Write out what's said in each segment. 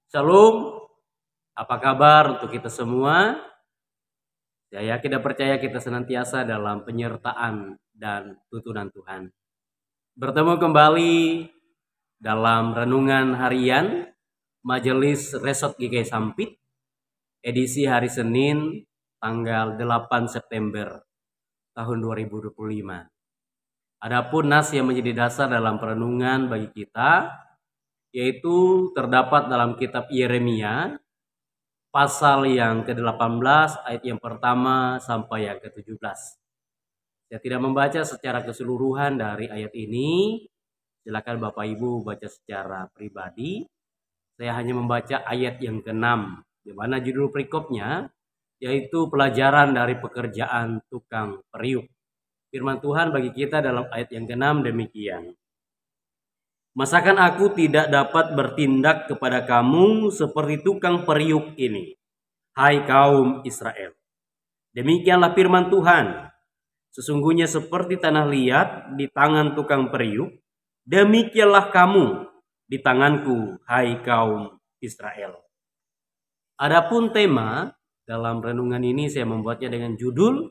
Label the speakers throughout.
Speaker 1: Shalom, apa kabar untuk kita semua? Saya yakin dan percaya kita senantiasa dalam penyertaan dan tuntunan Tuhan. Bertemu kembali dalam renungan harian Majelis Resort GKI Sampit, edisi hari Senin tanggal 8 September tahun 2025. Adapun nas yang menjadi dasar dalam perenungan bagi kita yaitu terdapat dalam kitab Yeremia pasal yang ke-18 ayat yang pertama sampai yang ke-17. Saya tidak membaca secara keseluruhan dari ayat ini. Silakan Bapak Ibu baca secara pribadi. Saya hanya membaca ayat yang ke-6, di mana judul perikopnya yaitu pelajaran dari pekerjaan tukang periuk. Firman Tuhan bagi kita dalam ayat yang ke-6 demikian. Masakan aku tidak dapat bertindak kepada kamu seperti tukang periuk ini, hai kaum Israel. Demikianlah firman Tuhan. Sesungguhnya seperti tanah liat di tangan tukang periuk, demikianlah kamu di tanganku, hai kaum Israel. Adapun tema dalam renungan ini saya membuatnya dengan judul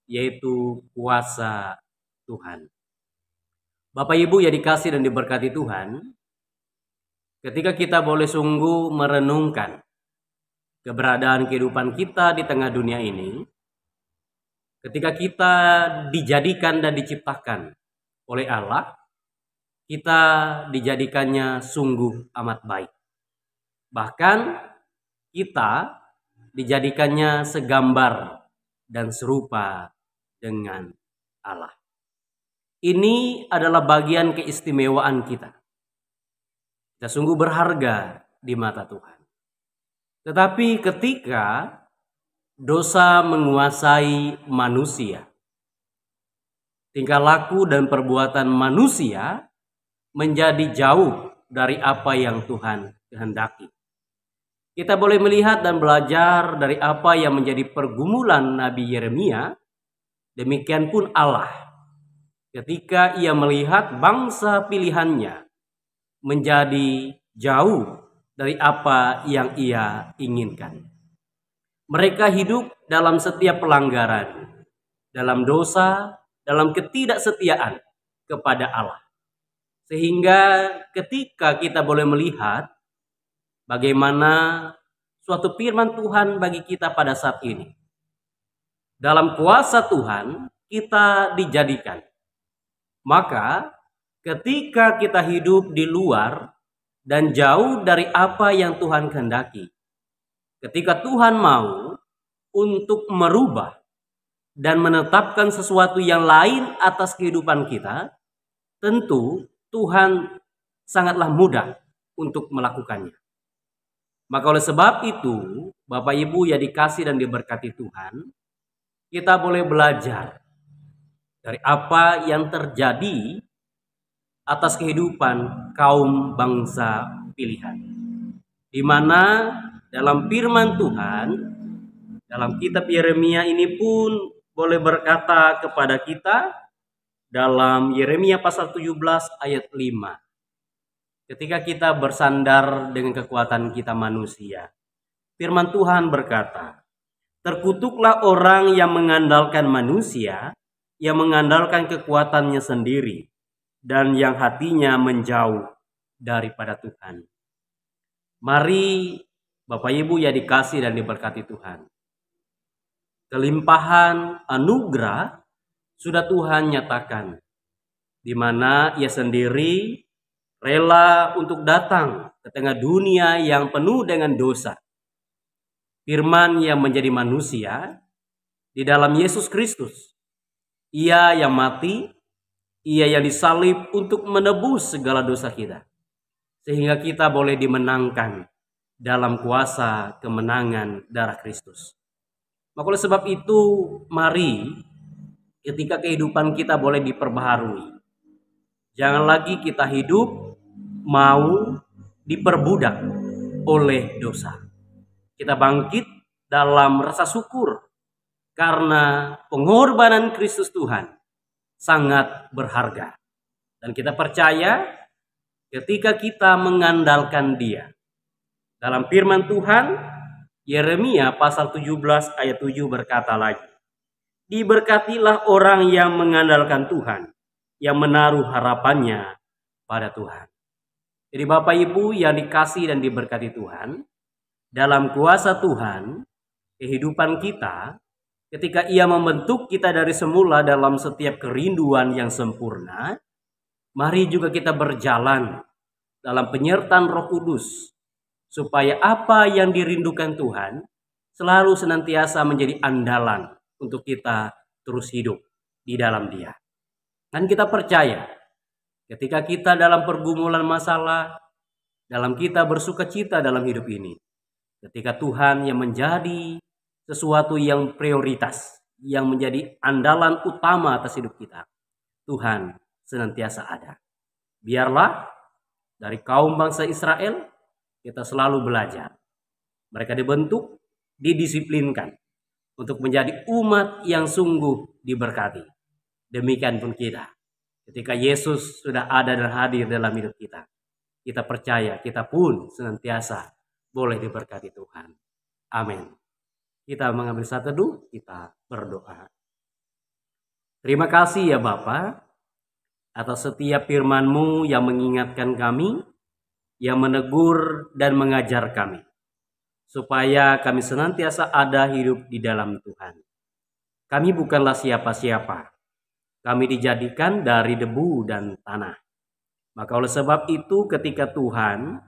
Speaker 1: yaitu kuasa Tuhan. Bapak Ibu yang dikasih dan diberkati Tuhan, ketika kita boleh sungguh merenungkan keberadaan kehidupan kita di tengah dunia ini, ketika kita dijadikan dan diciptakan oleh Allah, kita dijadikannya sungguh amat baik. Bahkan kita dijadikannya segambar dan serupa dengan Allah. Ini adalah bagian keistimewaan kita. Kita sungguh berharga di mata Tuhan. Tetapi ketika dosa menguasai manusia, tingkah laku dan perbuatan manusia menjadi jauh dari apa yang Tuhan kehendaki. Kita boleh melihat dan belajar dari apa yang menjadi pergumulan Nabi Yeremia, demikian pun Allah. Ketika ia melihat bangsa pilihannya menjadi jauh dari apa yang ia inginkan. Mereka hidup dalam setiap pelanggaran, dalam dosa, dalam ketidaksetiaan kepada Allah. Sehingga ketika kita boleh melihat bagaimana suatu firman Tuhan bagi kita pada saat ini. Dalam kuasa Tuhan kita dijadikan. Maka ketika kita hidup di luar dan jauh dari apa yang Tuhan kehendaki, ketika Tuhan mau untuk merubah dan menetapkan sesuatu yang lain atas kehidupan kita, tentu Tuhan sangatlah mudah untuk melakukannya. Maka oleh sebab itu, Bapak Ibu yang dikasih dan diberkati Tuhan, kita boleh belajar dari apa yang terjadi atas kehidupan kaum bangsa pilihan. Di mana dalam firman Tuhan, dalam kitab Yeremia ini pun boleh berkata kepada kita dalam Yeremia pasal 17 ayat 5. Ketika kita bersandar dengan kekuatan kita manusia, firman Tuhan berkata, terkutuklah orang yang mengandalkan manusia, yang mengandalkan kekuatannya sendiri, dan yang hatinya menjauh daripada Tuhan. Mari Bapak Ibu yang dikasih dan diberkati Tuhan. Kelimpahan anugerah sudah Tuhan nyatakan, di mana Ia sendiri rela untuk datang ke tengah dunia yang penuh dengan dosa. Firman yang menjadi manusia di dalam Yesus Kristus. Ia yang mati, Ia yang disalib untuk menebus segala dosa kita. Sehingga kita boleh dimenangkan dalam kuasa kemenangan darah Kristus. Maka oleh sebab itu, mari ketika kehidupan kita boleh diperbaharui. Jangan lagi kita hidup mau diperbudak oleh dosa. Kita bangkit dalam rasa syukur karena pengorbanan Kristus Tuhan sangat berharga. Dan kita percaya ketika kita mengandalkan Dia, Dalam firman Tuhan, Yeremia pasal 17 ayat 7 berkata lagi, diberkatilah orang yang mengandalkan Tuhan, yang menaruh harapannya pada Tuhan. Jadi Bapak Ibu yang dikasih dan diberkati Tuhan, dalam kuasa Tuhan, kehidupan kita, ketika Ia membentuk kita dari semula dalam setiap kerinduan yang sempurna, mari juga kita berjalan dalam penyertaan Roh Kudus, supaya apa yang dirindukan Tuhan selalu senantiasa menjadi andalan untuk kita terus hidup di dalam Dia. Dan kita percaya, ketika kita dalam pergumulan masalah, dalam kita bersuka cita dalam hidup ini, ketika Tuhan yang menjadi sesuatu yang prioritas, yang menjadi andalan utama atas hidup kita, Tuhan senantiasa ada. Biarlah dari kaum bangsa Israel kita selalu belajar. Mereka dibentuk, didisiplinkan untuk menjadi umat yang sungguh diberkati. Demikian pun kita. Ketika Yesus sudah ada dan hadir dalam hidup kita, kita percaya kita pun senantiasa boleh diberkati Tuhan. Amin. Kita mengambil saat teduh, kita berdoa. Terima kasih ya Bapa atas setiap firman-Mu yang mengingatkan kami, yang menegur dan mengajar kami, supaya kami senantiasa ada hidup di dalam Tuhan. Kami bukanlah siapa-siapa. Kami dijadikan dari debu dan tanah. Maka oleh sebab itu ketika Tuhan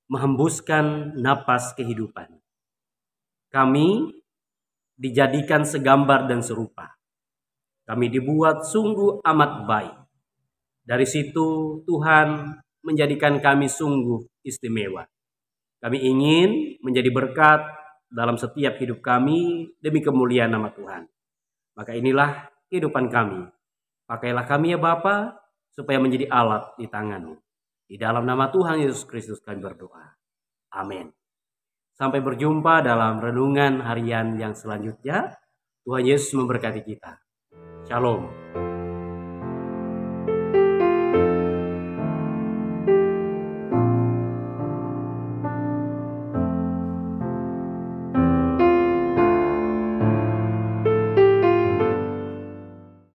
Speaker 1: menghembuskan napas kehidupan, kami dijadikan segambar dan serupa. Kami dibuat sungguh amat baik. Dari situ Tuhan menjadikan kami sungguh istimewa. Kami ingin menjadi berkat dalam setiap hidup kami demi kemuliaan nama Tuhan. Maka inilah kehidupan kami. Pakailah kami ya Bapa, supaya menjadi alat di tangan-Mu. Di dalam nama Tuhan Yesus Kristus kami berdoa. Amin. Sampai berjumpa dalam renungan harian yang selanjutnya. Tuhan Yesus memberkati kita. Shalom.